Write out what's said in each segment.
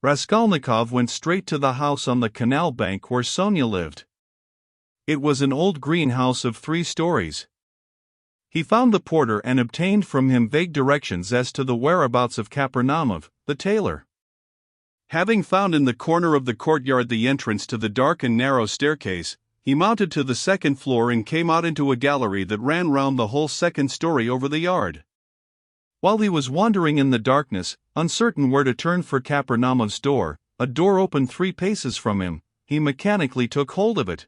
Raskolnikov went straight to the house on the canal bank where Sonia lived. It was an old greenhouse of 3 stories. He found the porter and obtained from him vague directions as to the whereabouts of Kapernaumov, the tailor. Having found in the corner of the courtyard the entrance to the dark and narrow staircase, he mounted to the 2nd floor and came out into a gallery that ran round the whole 2nd story over the yard. While he was wandering in the darkness, uncertain where to turn for Kapernaumov's door, a door opened 3 paces from him. He mechanically took hold of it.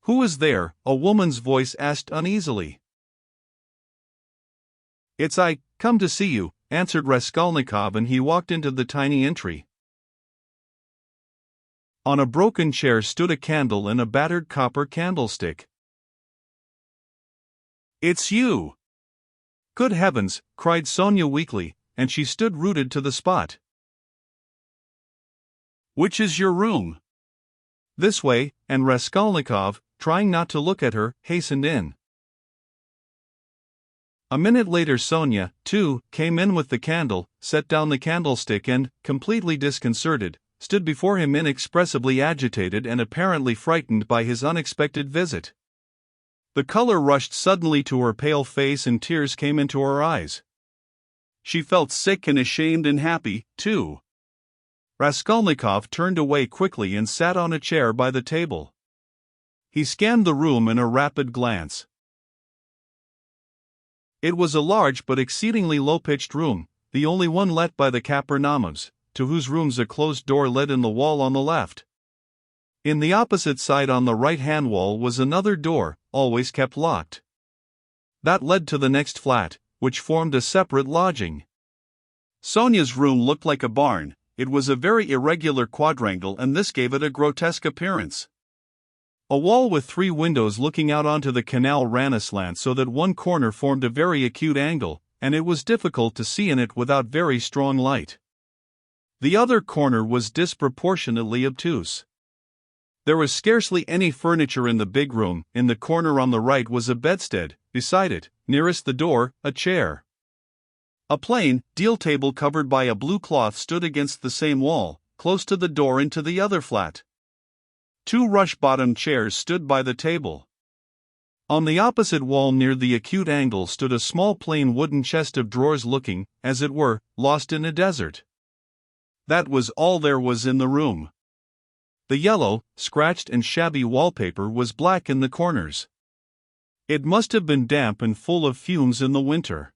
"Who is there?" a woman's voice asked uneasily. "It's I, come to see you," answered Raskolnikov, and he walked into the tiny entry. On a broken chair stood a candle and a battered copper candlestick. "It's you!" "Good heavens!" cried Sonia weakly, and she stood rooted to the spot. "Which is your room?" "This way," and Raskolnikov, trying not to look at her, hastened in. A minute later Sonia, too, came in with the candle, set down the candlestick and, completely disconcerted, stood before him inexpressibly agitated and apparently frightened by his unexpected visit. The color rushed suddenly to her pale face and tears came into her eyes. She felt sick and ashamed and happy, too. Raskolnikov turned away quickly and sat on a chair by the table. He scanned the room in a rapid glance. It was a large but exceedingly low-pitched room, the only one let by the Kapernaumovs, to whose rooms a closed door led in the wall on the left. In the opposite side on the right-hand wall was another door, always kept locked. That led to the next flat, which formed a separate lodging. Sonia's room looked like a barn. It was a very irregular quadrangle and this gave it a grotesque appearance. A wall with 3 windows looking out onto the canal ran aslant so that one corner formed a very acute angle, and it was difficult to see in it without very strong light. The other corner was disproportionately obtuse. There was scarcely any furniture in the big room. In the corner on the right was a bedstead, beside it, nearest the door, a chair. A plain, deal table covered by a blue cloth stood against the same wall, close to the door into the other flat. 2 rush-bottomed chairs stood by the table. On the opposite wall near the acute angle stood a small plain wooden chest of drawers looking, as it were, lost in a desert. That was all there was in the room. The yellow, scratched and shabby wallpaper was black in the corners. It must have been damp and full of fumes in the winter.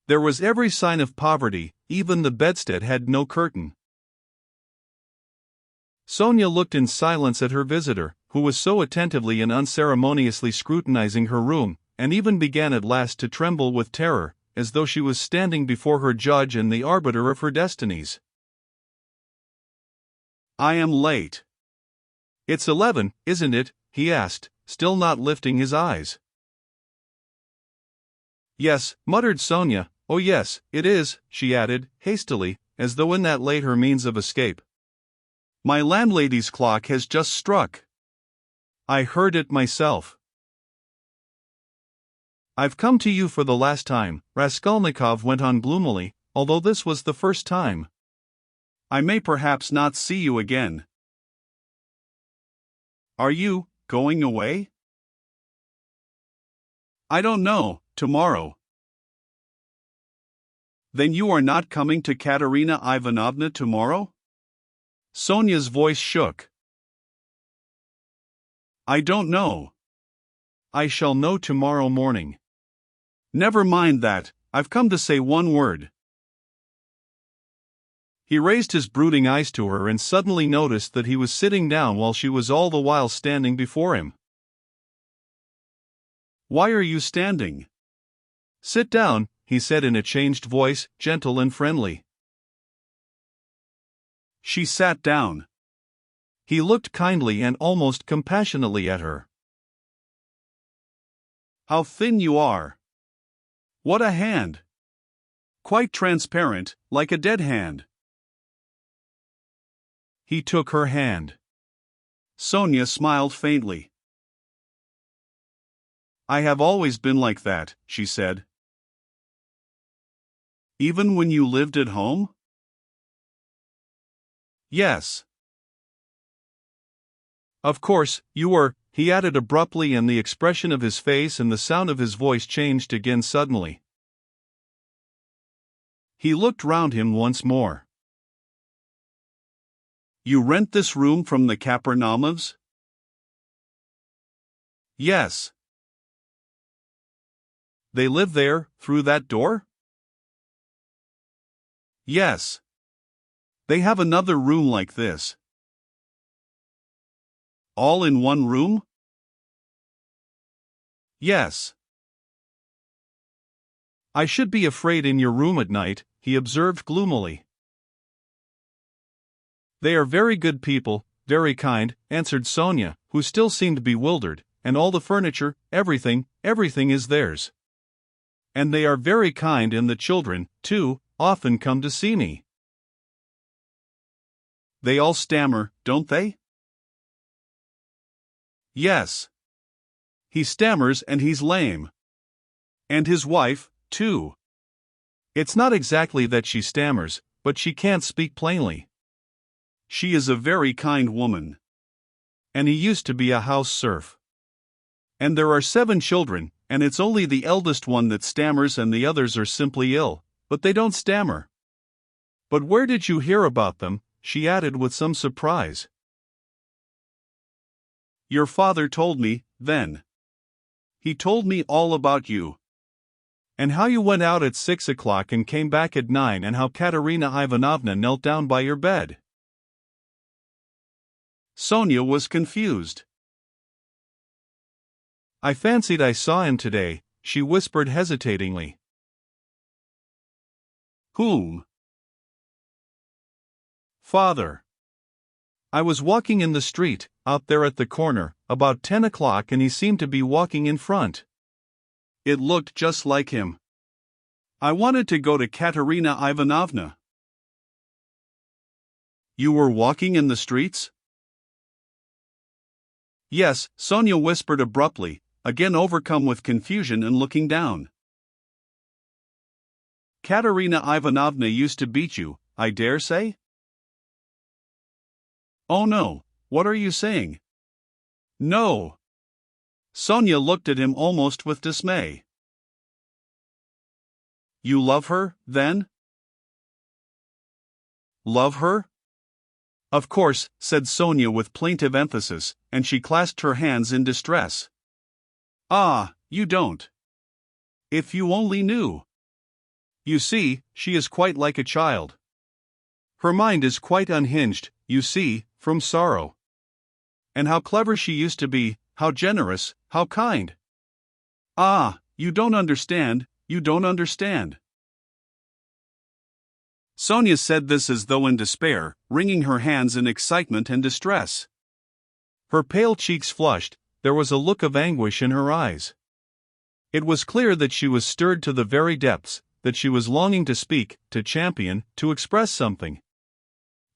There was every sign of poverty, even the bedstead had no curtain. Sonia looked in silence at her visitor, who was so attentively and unceremoniously scrutinizing her room, and even began at last to tremble with terror, as though she was standing before her judge and the arbiter of her destinies. "I am late." "It's 11, isn't it?" he asked, still not lifting his eyes. "Yes," muttered Sonia. "Oh yes, it is," she added, hastily, as though in that lay her means of escape. "My landlady's clock has just struck. I heard it myself." "I've come to you for the last time," Raskolnikov went on gloomily, although this was the first time. "I may perhaps not see you again." "Are you going away?" "I don't know, tomorrow." "Then you are not coming to Katerina Ivanovna tomorrow?" Sonia's voice shook. "I don't know. I shall know tomorrow morning." "Never mind that, I've come to say one word." He raised his brooding eyes to her and suddenly noticed that he was sitting down while she was all the while standing before him. "Why are you standing?" "Sit down," he said in a changed voice, gentle and friendly. She sat down. He looked kindly and almost compassionately at her. "How thin you are! What a hand! Quite transparent, like a dead hand." He took her hand. Sonia smiled faintly. "I have always been like that," she said. "Even when you lived at home?" Yes. Of course, you were, he added abruptly, and the expression of his face and the sound of his voice changed again suddenly. He looked round him once more. You rent this room from the Kapernaumовs? Yes. They live there, through that door? Yes. They have another room like this. All in one room? Yes. I should be afraid in your room at night, he observed gloomily. They are very good people, very kind, answered Sonia, who still seemed bewildered, and all the furniture, everything is theirs. And they are very kind, and the children, too, often come to see me. They all stammer, don't they? Yes. He stammers and he's lame. And his wife, too. It's not exactly that she stammers, but she can't speak plainly. She is a very kind woman. And he used to be a house serf. And there are 7 children, and it's only the eldest one that stammers, and the others are simply ill, but they don't stammer. But where did you hear about them? She added with some surprise. Your father told me, then. He told me all about you. And how you went out at 6 o'clock and came back at 9, and how Katerina Ivanovna knelt down by your bed. Sonia was confused. I fancied I saw him today, she whispered hesitatingly. Whom? Father. I was walking in the street, out there at the corner, about 10 o'clock, and he seemed to be walking in front. It looked just like him. I wanted to go to Katerina Ivanovna. You were walking in the streets? Yes, Sonia whispered abruptly, again overcome with confusion and looking down. Katerina Ivanovna used to beat you, I dare say? Oh no, what are you saying? No. Sonia looked at him almost with dismay. You love her, then? Love her? Of course, said Sonia with plaintive emphasis, and she clasped her hands in distress. Ah, you don't. If you only knew. You see, she is quite like a child. Her mind is quite unhinged, you see, from sorrow. And how clever she used to be, how generous, how kind. Ah, you don't understand, you don't understand. Sonia said this as though in despair, wringing her hands in excitement and distress. Her pale cheeks flushed, there was a look of anguish in her eyes. It was clear that she was stirred to the very depths, that she was longing to speak, to champion, to express something.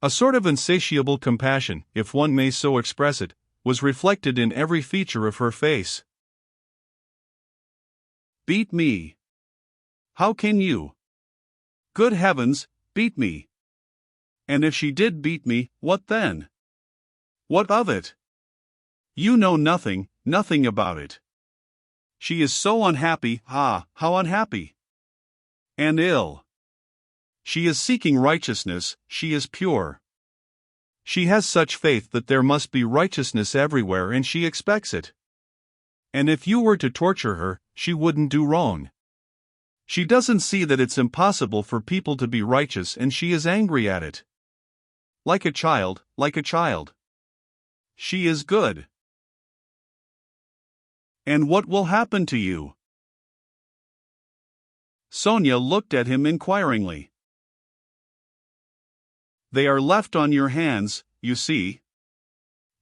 A sort of insatiable compassion, if one may so express it, was reflected in every feature of her face. Beat me. How can you? Good heavens, beat me. And if she did beat me, what then? What of it? You know nothing, nothing about it. She is so unhappy, ah, how unhappy. And ill. She is seeking righteousness, she is pure. She has such faith that there must be righteousness everywhere, and she expects it. And if you were to torture her, she wouldn't do wrong. She doesn't see that it's impossible for people to be righteous, and she is angry at it. Like a child, like a child. She is good. And what will happen to you? Sonia looked at him inquiringly. They are left on your hands, you see.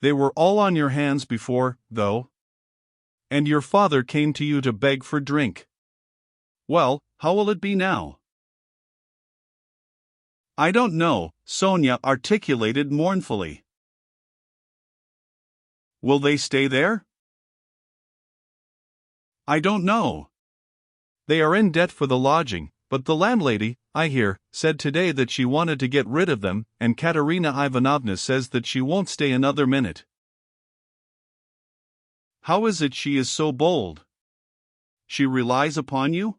They were all on your hands before, though. And your father came to you to beg for drink. Well, how will it be now? I don't know, Sonia articulated mournfully. Will they stay there? I don't know. They are in debt for the lodging, but the landlady, I hear, said today that she wanted to get rid of them, and Katerina Ivanovna says that she won't stay another minute. How is it she is so bold? She relies upon you?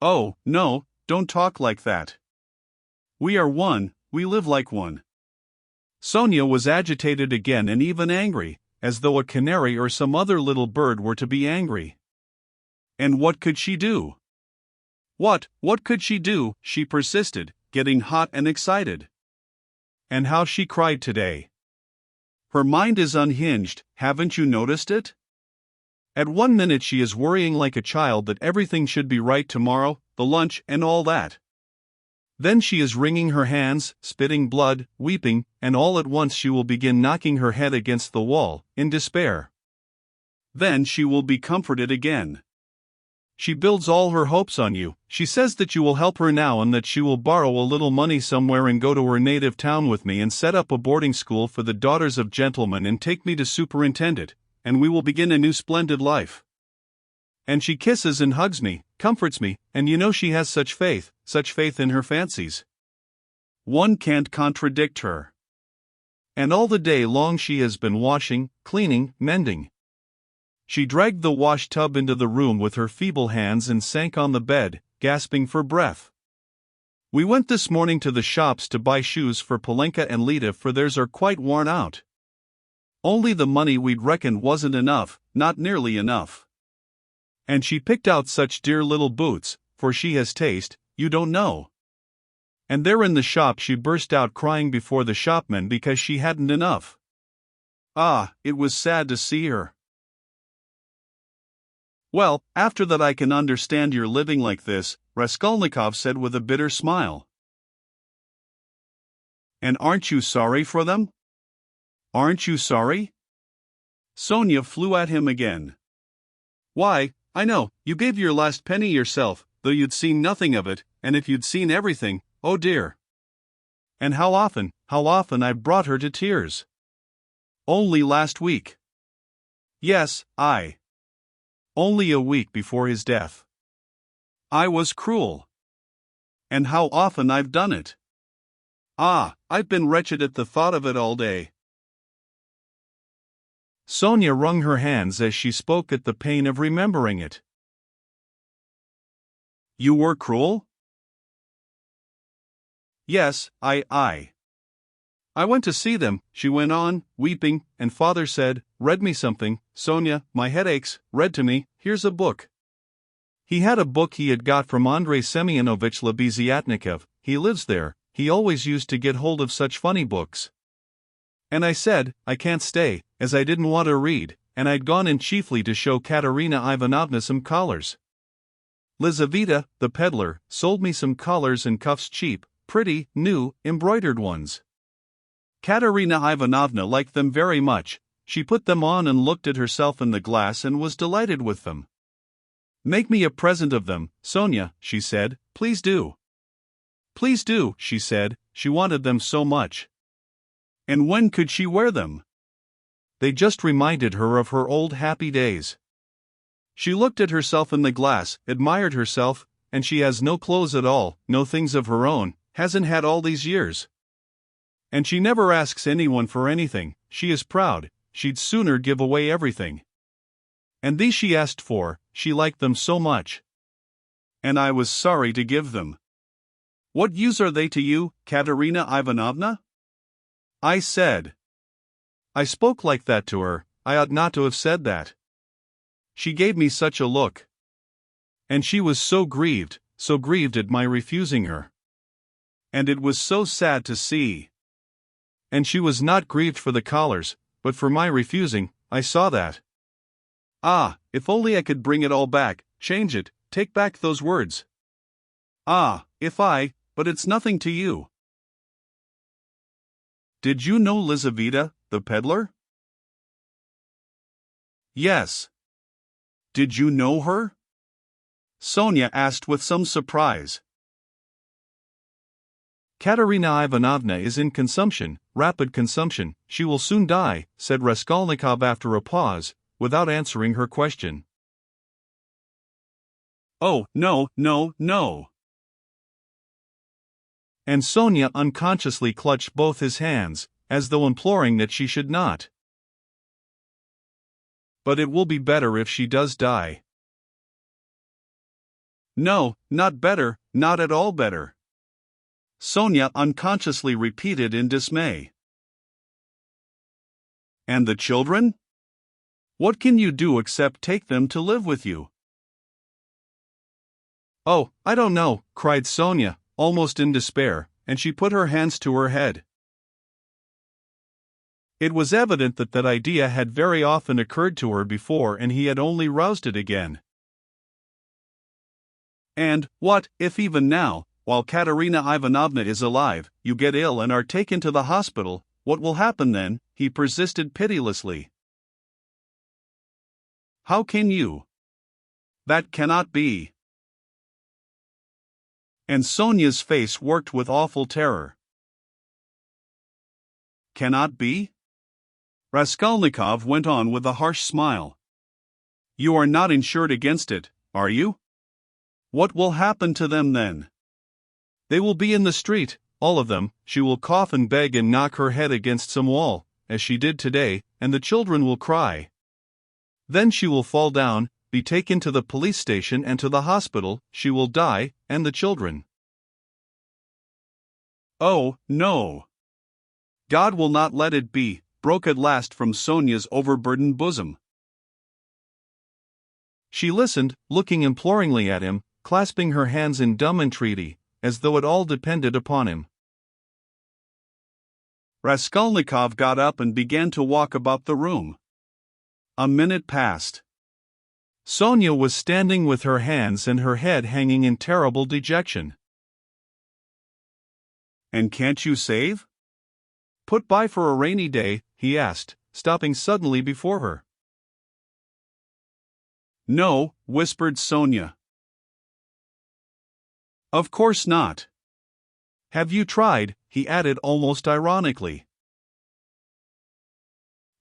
Oh, no, don't talk like that. We are one, we live like one. Sonia was agitated again and even angry, as though a canary or some other little bird were to be angry. And what could she do? What could she do? She persisted, getting hot and excited. And how she cried today. Her mind is unhinged, haven't you noticed it? At 1 minute she is worrying like a child that everything should be right tomorrow, the lunch and all that. Then she is wringing her hands, spitting blood, weeping, and all at once she will begin knocking her head against the wall, in despair. Then she will be comforted again. She builds all her hopes on you. She says that you will help her now and that she will borrow a little money somewhere and go to her native town with me and set up a boarding school for the daughters of gentlemen and take me to superintend it, and we will begin a new splendid life. And she kisses and hugs me, comforts me, and you know she has such faith in her fancies. One can't contradict her. And all the day long she has been washing, cleaning, mending. She dragged the wash tub into the room with her feeble hands and sank on the bed, gasping for breath. We went this morning to the shops to buy shoes for Polenka and Lita, for theirs are quite worn out. Only the money we'd reckoned wasn't enough, not nearly enough. And she picked out such dear little boots, for she has taste, you don't know. And there in the shop she burst out crying before the shopman because she hadn't enough. Ah, it was sad to see her. Well, after that I can understand your living like this, Raskolnikov said with a bitter smile. And aren't you sorry for them? Aren't you sorry? Sonia flew at him again. Why, I know, you gave your last penny yourself, though you'd seen nothing of it, and if you'd seen everything, oh dear. And how often I've brought her to tears. Only last week. Yes, only a week before his death. I was cruel. And how often I've done it. Ah, I've been wretched at the thought of it all day. Sonia wrung her hands as she spoke at the pain of remembering it. You were cruel? Yes, I went to see them, she went on, weeping, and father said, read me something, Sonia, my head aches, read to me, here's a book. He had a book he had got from Andrei Semyonovich Lebeziatnikov, he lives there, he always used to get hold of such funny books. And I said, I can't stay, as I didn't want to read, and I'd gone in chiefly to show Katerina Ivanovna some collars. Lizaveta, the peddler, sold me some collars and cuffs cheap, pretty, new, embroidered ones. Katerina Ivanovna liked them very much, she put them on and looked at herself in the glass and was delighted with them. Make me a present of them, Sonia, she said, please do. Please do, she said, she wanted them so much. And when could she wear them? They just reminded her of her old happy days. She looked at herself in the glass, admired herself, and she has no clothes at all, no things of her own, hasn't had all these years. And she never asks anyone for anything, she is proud, she'd sooner give away everything. And these she asked for, she liked them so much. And I was sorry to give them. What use are they to you, Katerina Ivanovna? I said. I spoke like that to her, I ought not to have said that. She gave me such a look. And she was so grieved at my refusing her. And it was so sad to see. And she was not grieved for the collars, but for my refusing, I saw that. Ah, if only I could bring it all back, change it, take back those words. Ah, but it's nothing to you. Did you know Lizaveta, the peddler? Yes. Did you know her? Sonia asked with some surprise. Katerina Ivanovna is in consumption, rapid consumption, she will soon die, said Raskolnikov after a pause, without answering her question. Oh, no, no, no. And Sonia unconsciously clutched both his hands, as though imploring that she should not. But it will be better if she does die. No, not better, not at all better. Sonia unconsciously repeated in dismay. And the children? What can you do except take them to live with you? Oh, I don't know, cried Sonia, almost in despair, and she put her hands to her head. It was evident that that idea had very often occurred to her before and he had only roused it again. And, what, if even now, while Katerina Ivanovna is alive, you get ill and are taken to the hospital, what will happen then? He persisted pitilessly. How can you? That cannot be. And Sonia's face worked with awful terror. Cannot be? Raskolnikov went on with a harsh smile. You are not insured against it, are you? What will happen to them then? They will be in the street, all of them. She will cough and beg and knock her head against some wall, as she did today, and the children will cry. Then she will fall down, be taken to the police station and to the hospital, she will die, and the children. Oh, no. God will not let it be, broke at last from Sonia's overburdened bosom. She listened, looking imploringly at him, clasping her hands in dumb entreaty, as though it all depended upon him. Raskolnikov got up and began to walk about the room. A minute passed. Sonia was standing with her hands and her head hanging in terrible dejection. And can't you save? Put by for a rainy day, he asked, stopping suddenly before her. No, whispered Sonia. Of course not. Have you tried? He added almost ironically.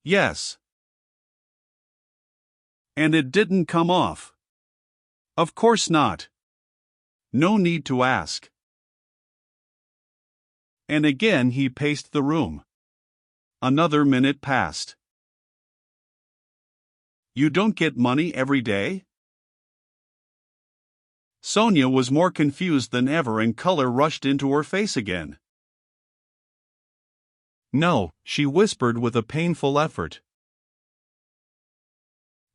Yes. And it didn't come off. Of course not. No need to ask. And again he paced the room. Another minute passed. You don't get money every day? Sonia was more confused than ever and color rushed into her face again. No, she whispered with a painful effort.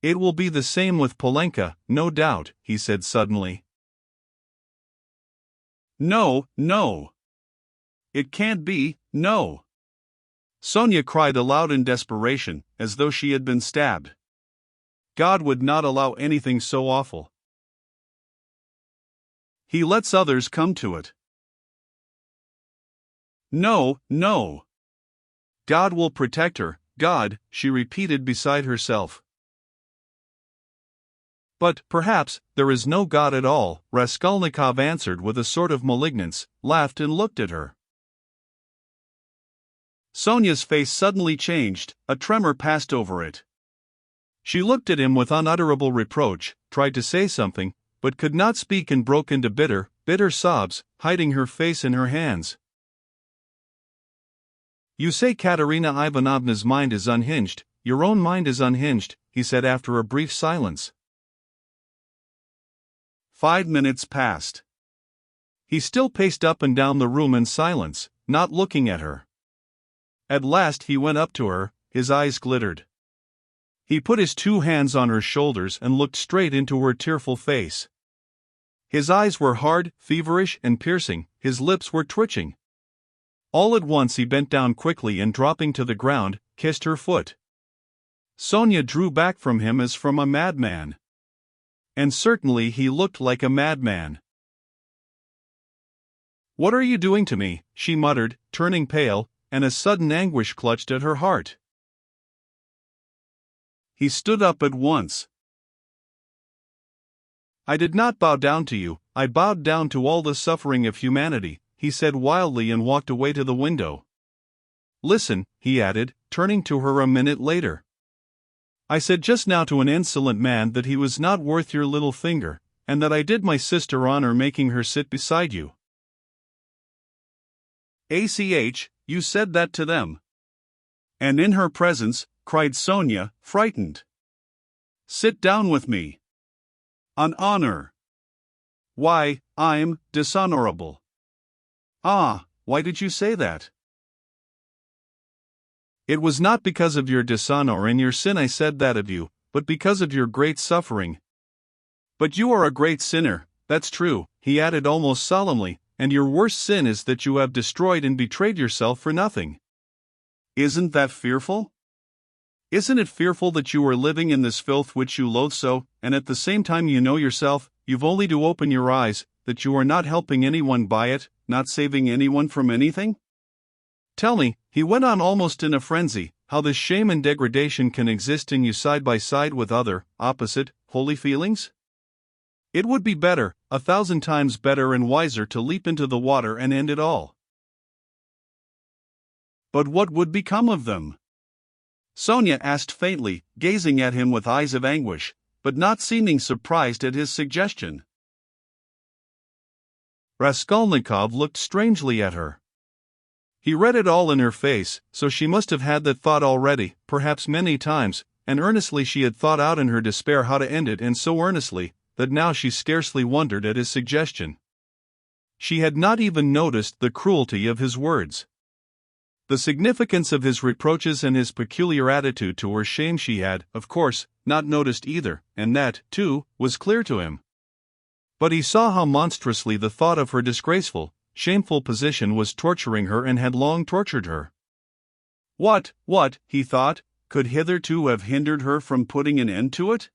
It will be the same with Polenka, no doubt, he said suddenly. No, no. It can't be, no. Sonia cried aloud in desperation, as though she had been stabbed. God would not allow anything so awful. He lets others come to it. No, no. God will protect her, God, she repeated beside herself. But, perhaps, there is no God at all, Raskolnikov answered with a sort of malignance, laughed and looked at her. Sonia's face suddenly changed, a tremor passed over it. She looked at him with unutterable reproach, tried to say something, but could not speak and broke into bitter, bitter sobs, hiding her face in her hands. You say Katerina Ivanovna's mind is unhinged, your own mind is unhinged, he said after a brief silence. 5 minutes passed. He still paced up and down the room in silence, not looking at her. At last he went up to her, his eyes glittered. He put his 2 hands on her shoulders and looked straight into her tearful face. His eyes were hard, feverish, and piercing, his lips were twitching. All at once he bent down quickly and dropping to the ground, kissed her foot. Sonia drew back from him as from a madman. And certainly he looked like a madman. What are you doing to me? She muttered, turning pale, and a sudden anguish clutched at her heart. He stood up at once. I did not bow down to you, I bowed down to all the suffering of humanity, he said wildly and walked away to the window. Listen, he added, turning to her a minute later. I said just now to an insolent man that he was not worth your little finger, and that I did my sister honor making her sit beside you. You said that to them. And in her presence, cried Sonia, frightened. Sit down with me. On honor. Why, I'm dishonorable. Ah, why did you say that? It was not because of your dishonor and your sin I said that of you, but because of your great suffering. But you are a great sinner, that's true, he added almost solemnly, and your worst sin is that you have destroyed and betrayed yourself for nothing. Isn't that fearful? Isn't it fearful that you are living in this filth which you loathe so, and at the same time you know yourself, you've only to open your eyes, that you are not helping anyone by it, not saving anyone from anything? Tell me, he went on almost in a frenzy, how this shame and degradation can exist in you side by side with other, opposite, holy feelings? It would be better, 1,000 times better and wiser to leap into the water and end it all. But what would become of them? Sonia asked faintly, gazing at him with eyes of anguish, but not seeming surprised at his suggestion. Raskolnikov looked strangely at her. He read it all in her face, so she must have had that thought already, perhaps many times, and earnestly she had thought out in her despair how to end it, and so earnestly, that now she scarcely wondered at his suggestion. She had not even noticed the cruelty of his words. The significance of his reproaches and his peculiar attitude to her shame she had, of course, not noticed either, and that, too, was clear to him. But he saw how monstrously the thought of her disgraceful, shameful position was torturing her and had long tortured her. What, he thought, could hitherto have hindered her from putting an end to it?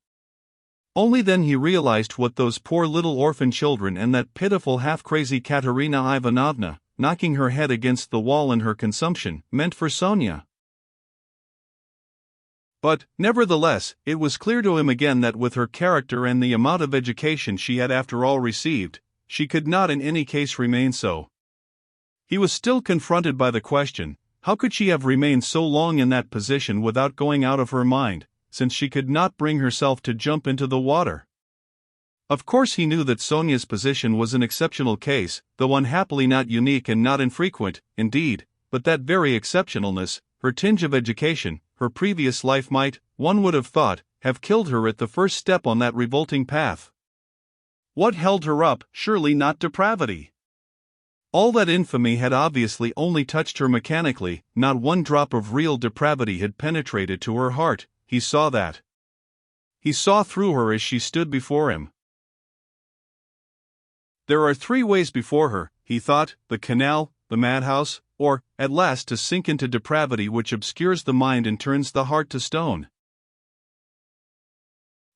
Only then he realized what those poor little orphan children and that pitiful half-crazy Katerina Ivanovna, knocking her head against the wall in her consumption, meant for Sonia. But, nevertheless, it was clear to him again that with her character and the amount of education she had after all received, she could not in any case remain so. He was still confronted by the question, how could she have remained so long in that position without going out of her mind, since she could not bring herself to jump into the water? Of course he knew that Sonia's position was an exceptional case, though unhappily not unique and not infrequent, indeed, but that very exceptionalness, her tinge of education, her previous life might, one would have thought, have killed her at the first step on that revolting path. What held her up? Surely not depravity. All that infamy had obviously only touched her mechanically, not one drop of real depravity had penetrated to her heart, he saw that. He saw through her as she stood before him. There are 3 ways before her, he thought, the canal, the madhouse, or, at last to sink into depravity which obscures the mind and turns the heart to stone.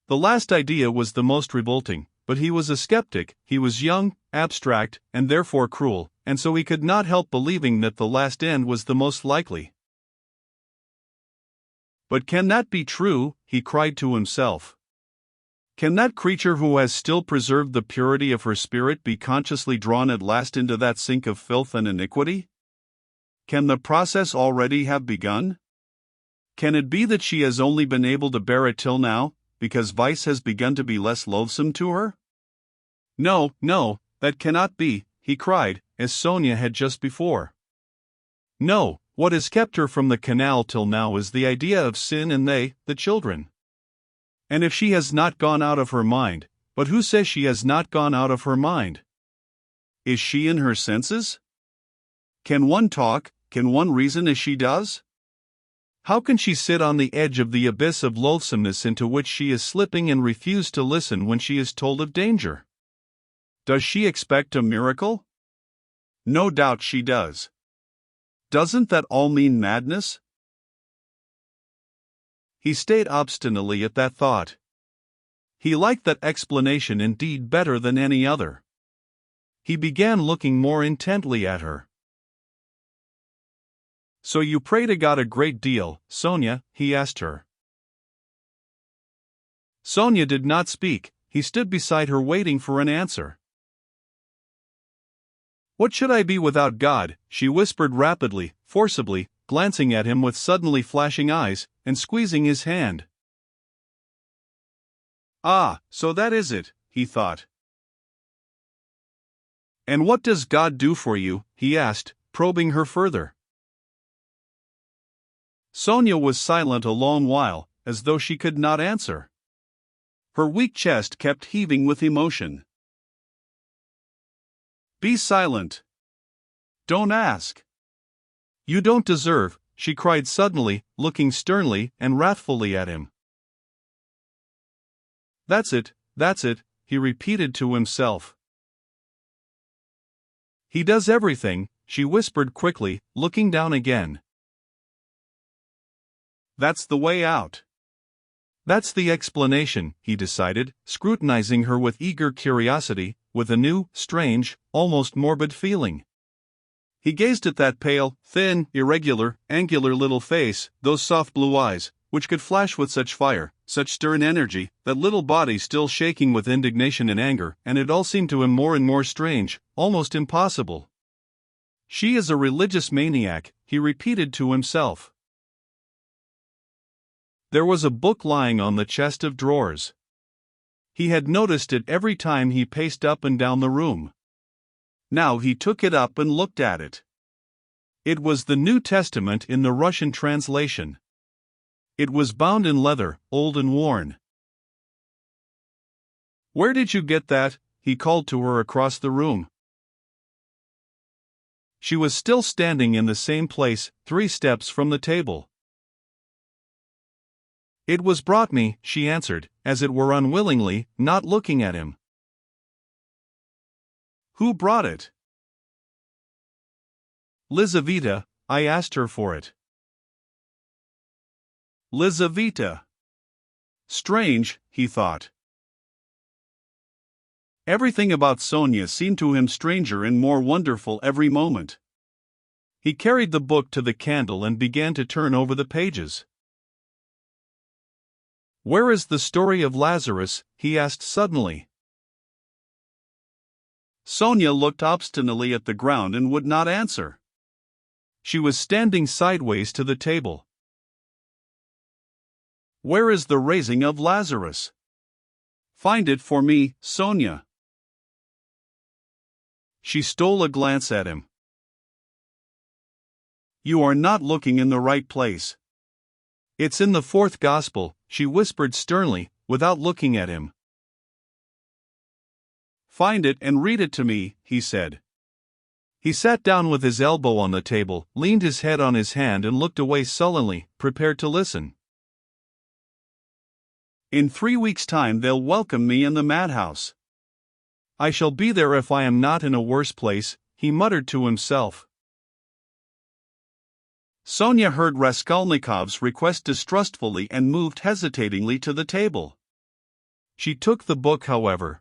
The last idea was the most revolting, but he was a skeptic, he was young, abstract, and therefore cruel, and so he could not help believing that the last end was the most likely. But can that be true? He cried to himself. Can that creature who has still preserved the purity of her spirit be consciously drawn at last into that sink of filth and iniquity? Can the process already have begun? Can it be that she has only been able to bear it till now, because vice has begun to be less loathsome to her? No, that cannot be, he cried, as Sonia had just before. No, what has kept her from the canal till now is the idea of sin and they, the children. And if she has not gone out of her mind, but who says she has not gone out of her mind? Is she in her senses? Can one talk, can one reason as she does? How can she sit on the edge of the abyss of loathsomeness into which she is slipping and refuse to listen when she is told of danger? Does she expect a miracle? No doubt she does. Doesn't that all mean madness? He stayed obstinately at that thought. He liked that explanation indeed better than any other. He began looking more intently at her. So you pray to God a great deal, Sonia? He asked her. Sonia did not speak, he stood beside her waiting for an answer. What should I be without God? She whispered rapidly, forcibly, glancing at him with suddenly flashing eyes, and squeezing his hand. Ah, so that is it, he thought. And what does God do for you? He asked, probing her further. Sonia was silent a long while, as though she could not answer. Her weak chest kept heaving with emotion. Be silent. Don't ask. You don't deserve, she cried suddenly, looking sternly and wrathfully at him. That's it, he repeated to himself. He does everything, she whispered quickly, looking down again. That's the way out. That's the explanation, he decided, scrutinizing her with eager curiosity, with a new, strange, almost morbid feeling. He gazed at that pale, thin, irregular, angular little face, those soft blue eyes, which could flash with such fire, such stern energy, that little body still shaking with indignation and anger, and it all seemed to him more and more strange, almost impossible. She is a religious maniac, he repeated to himself. There was a book lying on the chest of drawers. He had noticed it every time he paced up and down the room. Now he took it up and looked at it. It was the New Testament in the Russian translation. It was bound in leather, old and worn. Where did you get that? He called to her across the room. She was still standing in the same place, 3 steps from the table. It was brought me, she answered, as it were unwillingly, not looking at him. Who brought it? Lizaveta, I asked her for it. Lizaveta. Strange, he thought. Everything about Sonia seemed to him stranger and more wonderful every moment. He carried the book to the candle and began to turn over the pages. Where is the story of Lazarus? He asked suddenly. Sonia looked obstinately at the ground and would not answer. She was standing sideways to the table. Where is the raising of Lazarus? Find it for me, Sonia. She stole a glance at him. You are not looking in the right place. It's in the 4th Gospel, she whispered sternly, without looking at him. Find it and read it to me, he said. He sat down with his elbow on the table, leaned his head on his hand and looked away sullenly, prepared to listen. In 3 weeks' time they'll welcome me in the madhouse. I shall be there if I am not in a worse place, he muttered to himself. Sonia heard Raskolnikov's request distrustfully and moved hesitatingly to the table. She took the book, however.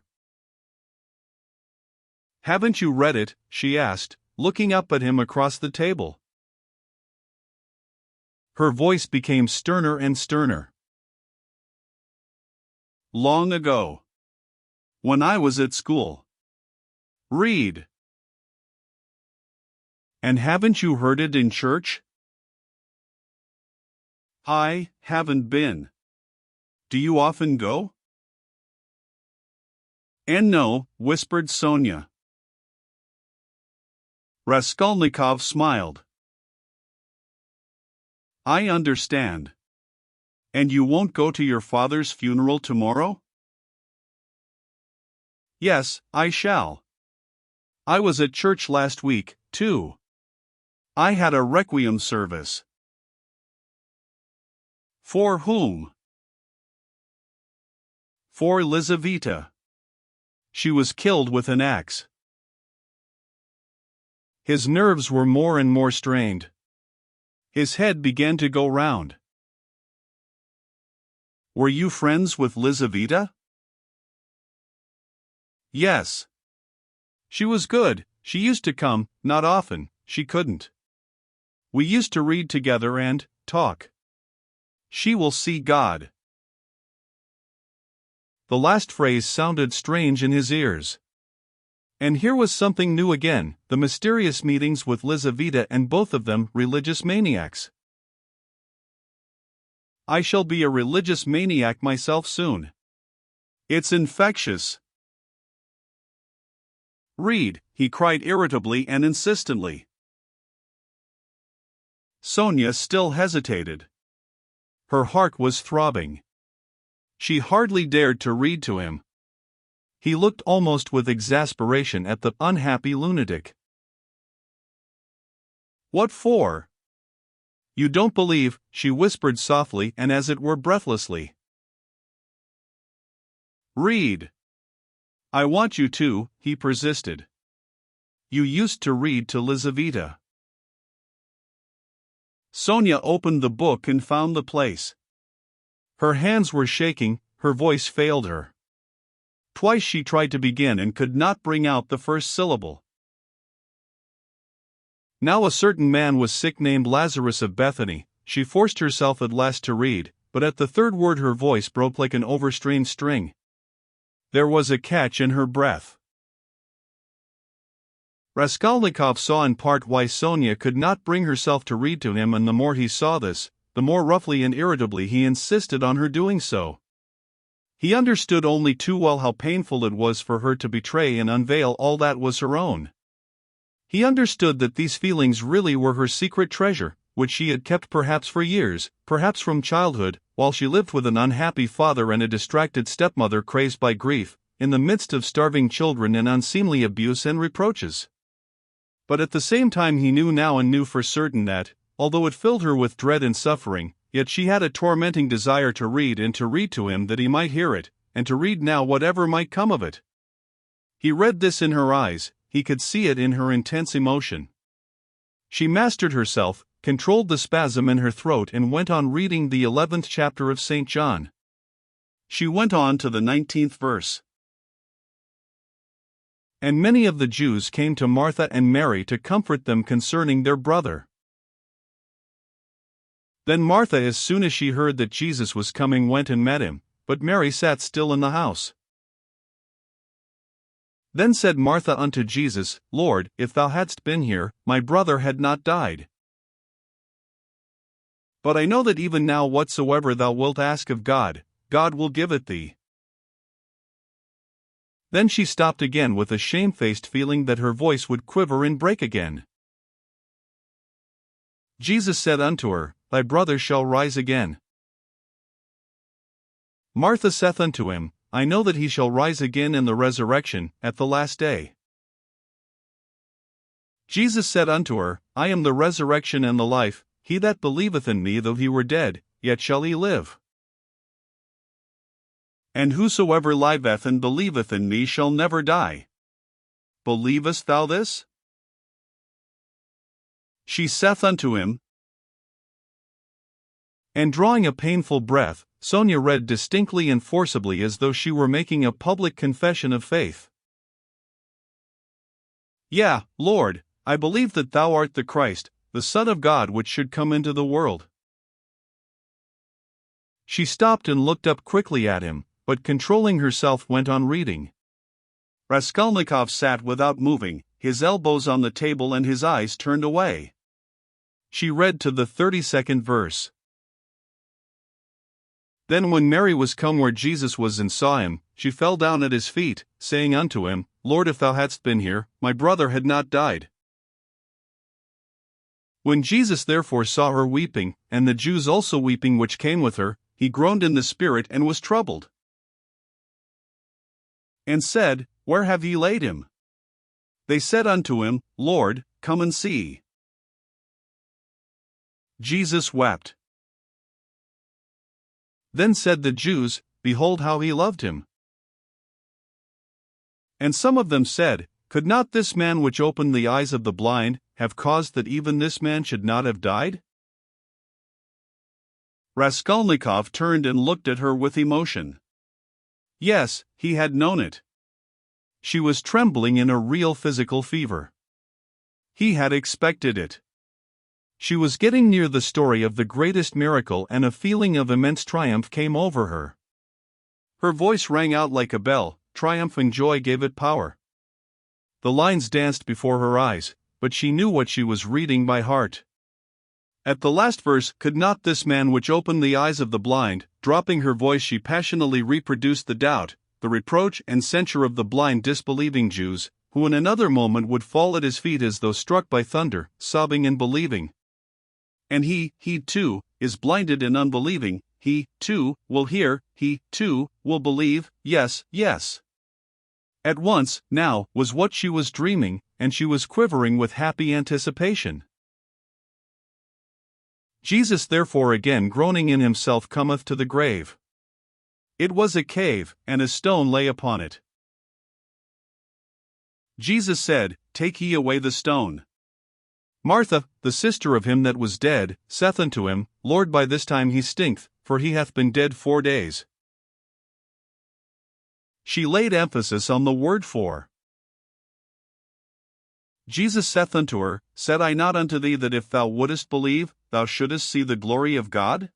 Haven't you read it? She asked, looking up at him across the table. Her voice became sterner and sterner. Long ago. When I was at school. Read. And haven't you heard it in church? I haven't been. Do you often go? And no, whispered Sonia. Raskolnikov smiled. I understand. And you won't go to your father's funeral tomorrow? Yes, I shall. I was at church last week, too. I had a requiem service. For whom? For Lizaveta. She was killed with an axe. His nerves were more and more strained. His head began to go round. Were you friends with Lizaveta? Yes. She was good, she used to come, not often, she couldn't. We used to read together and talk. She will see God. The last phrase sounded strange in his ears. And here was something new again, the mysterious meetings with Lizaveta, and both of them religious maniacs. I shall be a religious maniac myself soon. It's infectious. Read, he cried irritably and insistently. Sonia still hesitated. Her heart was throbbing. She hardly dared to read to him. He looked almost with exasperation at the unhappy lunatic. What for? You don't believe, she whispered softly and as it were breathlessly. Read. I want you to, he persisted. You used to read to Lizaveta. Sonia opened the book and found the place. Her hands were shaking, her voice failed her. Twice she tried to begin and could not bring out the first syllable. Now a certain man was sick named Lazarus of Bethany. She forced herself at last to read, but at the third word her voice broke like an overstrained string. There was a catch in her breath. Raskolnikov saw in part why Sonia could not bring herself to read to him, and the more he saw this, the more roughly and irritably he insisted on her doing so. He understood only too well how painful it was for her to betray and unveil all that was her own. He understood that these feelings really were her secret treasure, which she had kept perhaps for years, perhaps from childhood, while she lived with an unhappy father and a distracted stepmother crazed by grief, in the midst of starving children and unseemly abuse and reproaches. But at the same time he knew now and knew for certain that, although it filled her with dread and suffering, yet she had a tormenting desire to read and to read to him that he might hear it, and to read now whatever might come of it. He read this in her eyes, he could see it in her intense emotion. She mastered herself, controlled the spasm in her throat and went on reading the 11th chapter of St. John. She went on to the 19th verse. And many of the Jews came to Martha and Mary to comfort them concerning their brother. Then Martha, as soon as she heard that Jesus was coming, went and met him, but Mary sat still in the house. Then said Martha unto Jesus, Lord, if thou hadst been here, my brother had not died. But I know that even now whatsoever thou wilt ask of God, God will give it thee. Then she stopped again with a shamefaced feeling that her voice would quiver and break again. Jesus said unto her, Thy brother shall rise again. Martha saith unto him, I know that he shall rise again in the resurrection, at the last day. Jesus said unto her, I am the resurrection and the life, he that believeth in me though he were dead, yet shall he live. And whosoever liveth and believeth in me shall never die. Believest thou this? She saith unto him, and drawing a painful breath, Sonia read distinctly and forcibly as though she were making a public confession of faith. Yea, Lord, I believe that thou art the Christ, the Son of God which should come into the world. She stopped and looked up quickly at him, but controlling herself went on reading. Raskolnikov sat without moving, his elbows on the table and his eyes turned away. She read to the 32nd verse. Then when Mary was come where Jesus was and saw him, she fell down at his feet, saying unto him, Lord, if thou hadst been here, my brother had not died. When Jesus therefore saw her weeping, and the Jews also weeping which came with her, he groaned in the spirit and was troubled. And said, Where have ye laid him? They said unto him, Lord, come and see. Jesus wept. Then said the Jews, Behold how he loved him. And some of them said, Could not this man which opened the eyes of the blind have caused that even this man should not have died? Raskolnikov turned and looked at her with emotion. Yes, he had known it. She was trembling in a real physical fever. He had expected it. She was getting near the story of the greatest miracle, and a feeling of immense triumph came over her. Her voice rang out like a bell, triumph and joy gave it power. The lines danced before her eyes, but she knew what she was reading by heart. At the last verse, Could not this man which opened the eyes of the blind, dropping her voice she passionately reproduced the doubt, the reproach and censure of the blind disbelieving Jews, who in another moment would fall at his feet as though struck by thunder, sobbing and believing. And he too, is blinded and unbelieving, he, too, will hear, he, too, will believe, yes, yes. At once, now, was what she was dreaming, and she was quivering with happy anticipation. Jesus therefore again groaning in himself cometh to the grave. It was a cave, and a stone lay upon it. Jesus said, Take ye away the stone. Martha, the sister of him that was dead, saith unto him, Lord, by this time he stinketh, for he hath been dead 4 days. She laid emphasis on the word for. Jesus saith unto her, Said I not unto thee that if thou wouldest believe, thou shouldest see the glory of God?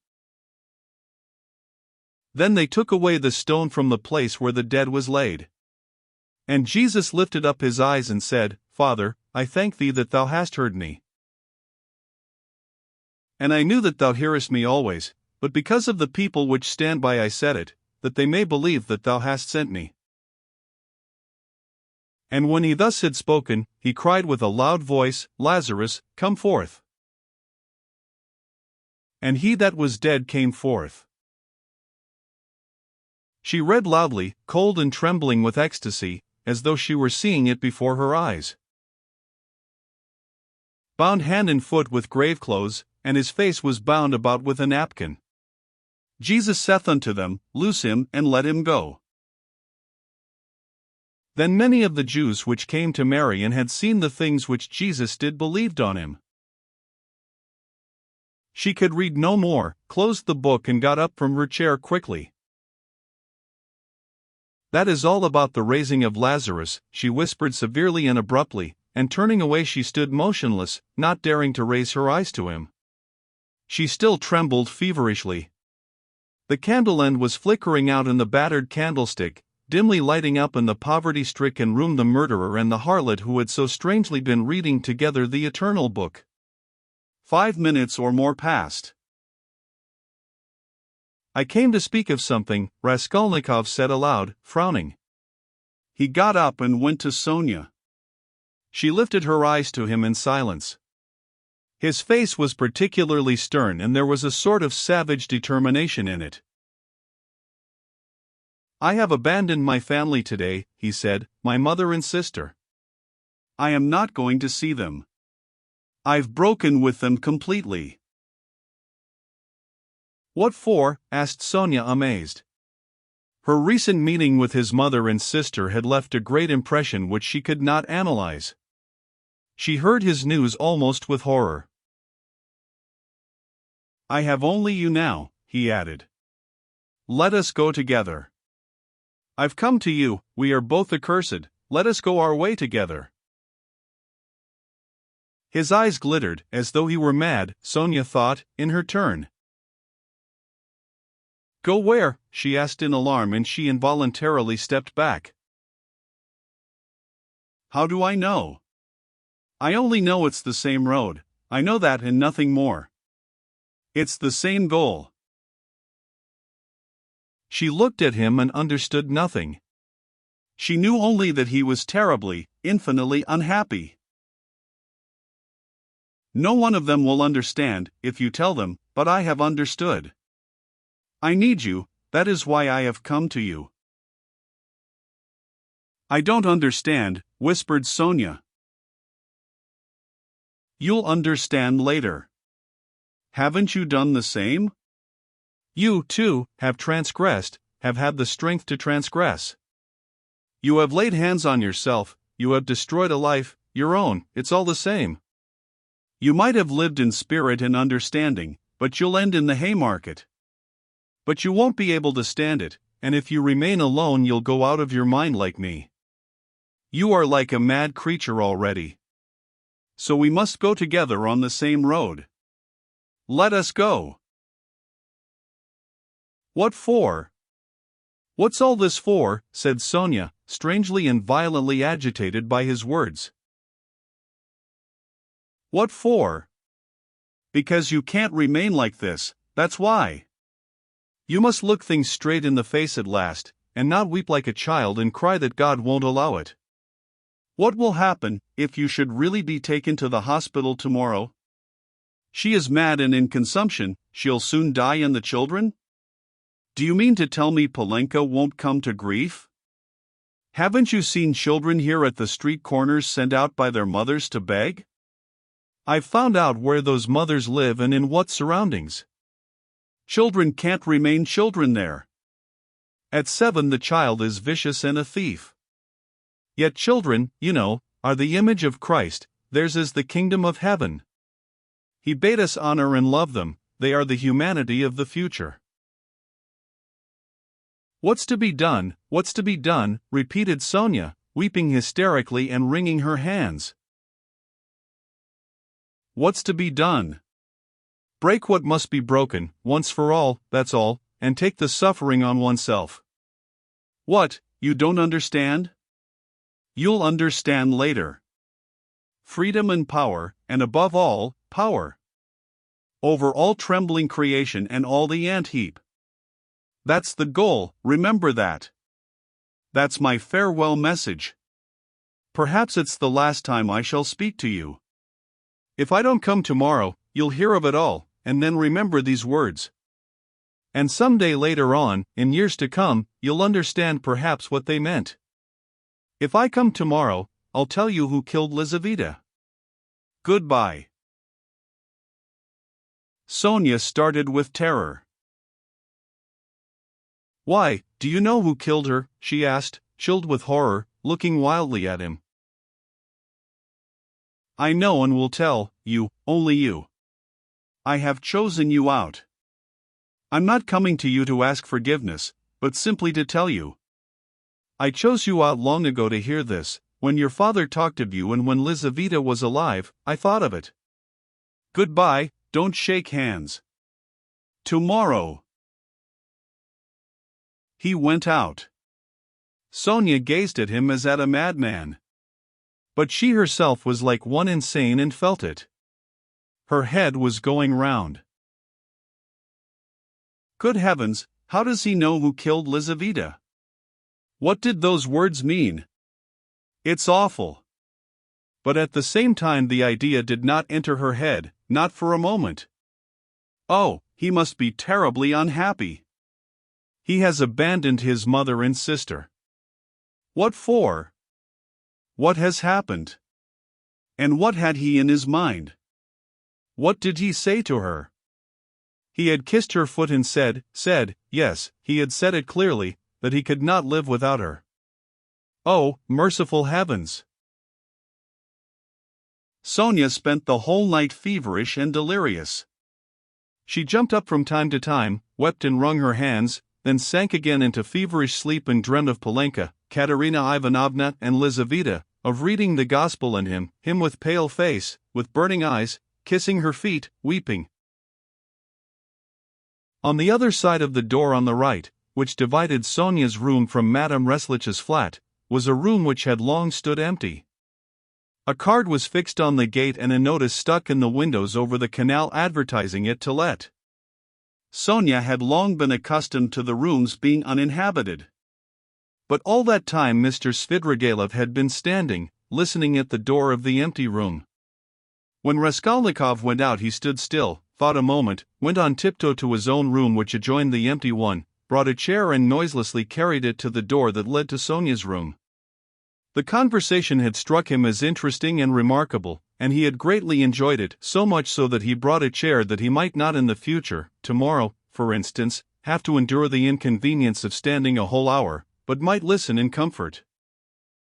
Then they took away the stone from the place where the dead was laid. And Jesus lifted up his eyes and said, Father, I thank thee that thou hast heard me. And I knew that thou hearest me always, but because of the people which stand by I said it, that they may believe that thou hast sent me. And when he thus had spoken, he cried with a loud voice, Lazarus, come forth. And he that was dead came forth. She read loudly, cold and trembling with ecstasy, as though she were seeing it before her eyes. Bound hand and foot with grave clothes, and his face was bound about with a napkin. Jesus saith unto them, Loose him, and let him go. Then many of the Jews which came to Mary and had seen the things which Jesus did believed on him. She could read no more, closed the book and got up from her chair quickly. That is all about the raising of Lazarus, she whispered severely and abruptly, and turning away she stood motionless, not daring to raise her eyes to him. She still trembled feverishly. The candle end was flickering out in the battered candlestick, dimly lighting up in the poverty-stricken room the murderer and the harlot who had so strangely been reading together the eternal book. 5 minutes or more passed. I came to speak of something, Raskolnikov said aloud, frowning. He got up and went to Sonia. She lifted her eyes to him in silence. His face was particularly stern and there was a sort of savage determination in it. I have abandoned my family today, he said, my mother and sister. I am not going to see them. I've broken with them completely. What for? Asked Sonia amazed. Her recent meeting with his mother and sister had left a great impression which she could not analyze. She heard his news almost with horror. I have only you now, he added. Let us go together. I've come to you, we are both accursed, let us go our way together. His eyes glittered, as though he were mad, Sonia thought, in her turn. Go where? She asked in alarm and she involuntarily stepped back. How do I know? I only know it's the same road, I know that and nothing more. It's the same goal. She looked at him and understood nothing. She knew only that he was terribly, infinitely unhappy. No one of them will understand, if you tell them, but I have understood. I need you, that is why I have come to you. I don't understand, whispered Sonia. You'll understand later. Haven't you done the same? You, too, have transgressed, have had the strength to transgress. You have laid hands on yourself, you have destroyed a life, your own, it's all the same. You might have lived in spirit and understanding, but you'll end in the Haymarket. But you won't be able to stand it, and if you remain alone you'll go out of your mind like me. You are like a mad creature already. So we must go together on the same road. Let us go. What for? What's all this for? Said Sonia, strangely and violently agitated by his words. What for? Because you can't remain like this, that's why. You must look things straight in the face at last, and not weep like a child and cry that God won't allow it. What will happen if you should really be taken to the hospital tomorrow? She is mad and in consumption, she'll soon die and the children? Do you mean to tell me Polenka won't come to grief? Haven't you seen children here at the street corners sent out by their mothers to beg? I've found out where those mothers live and in what surroundings. Children can't remain children there. At 7 the child is vicious and a thief. Yet children, you know, are the image of Christ, theirs is the kingdom of heaven. He bade us honor and love them, they are the humanity of the future. What's to be done, what's to be done, repeated Sonia, weeping hysterically and wringing her hands. What's to be done? Break what must be broken, once for all, that's all, and take the suffering on oneself. What, you don't understand? You'll understand later. Freedom and power, and above all, power. Over all trembling creation and all the ant-heap. That's the goal, remember that. That's my farewell message. Perhaps it's the last time I shall speak to you. If I don't come tomorrow, you'll hear of it all, and then remember these words. And someday later on, in years to come, you'll understand perhaps what they meant. If I come tomorrow, I'll tell you who killed Lizaveta. Goodbye. Sonia started with terror. Why, do you know who killed her? She asked, chilled with horror, looking wildly at him. I know and will tell you, only you. I have chosen you out. I'm not coming to you to ask forgiveness, but simply to tell you. I chose you out long ago to hear this, when your father talked of you and when Lizaveta was alive, I thought of it. Goodbye, don't shake hands. Tomorrow. He went out. Sonia gazed at him as at a madman. But she herself was like one insane and felt it. Her head was going round. Good heavens, how does he know who killed Lizaveta? What did those words mean? It's awful. But at the same time the idea did not enter her head, not for a moment. Oh, he must be terribly unhappy. He has abandoned his mother and sister. What for? What has happened? And what had he in his mind? What did he say to her? He had kissed her foot and said, yes, he had said it clearly, that he could not live without her. Oh, merciful heavens! Sonia spent the whole night feverish and delirious. She jumped up from time to time, wept and wrung her hands, then sank again into feverish sleep and dreamed of Polenka, Katerina Ivanovna and Lizaveta, of reading the gospel and him with pale face, with burning eyes, kissing her feet, weeping. On the other side of the door on the right, which divided Sonia's room from Madame Reslich's flat, was a room which had long stood empty. A card was fixed on the gate and a notice stuck in the windows over the canal advertising it to let. Sonia had long been accustomed to the rooms being uninhabited. But all that time Mr. Svidrigailov had been standing, listening at the door of the empty room. When Raskolnikov went out he stood still, thought a moment, went on tiptoe to his own room which adjoined the empty one, brought a chair and noiselessly carried it to the door that led to Sonia's room. The conversation had struck him as interesting and remarkable, and he had greatly enjoyed it, so much so that he brought a chair that he might not in the future, tomorrow, for instance, have to endure the inconvenience of standing a whole hour, but might listen in comfort.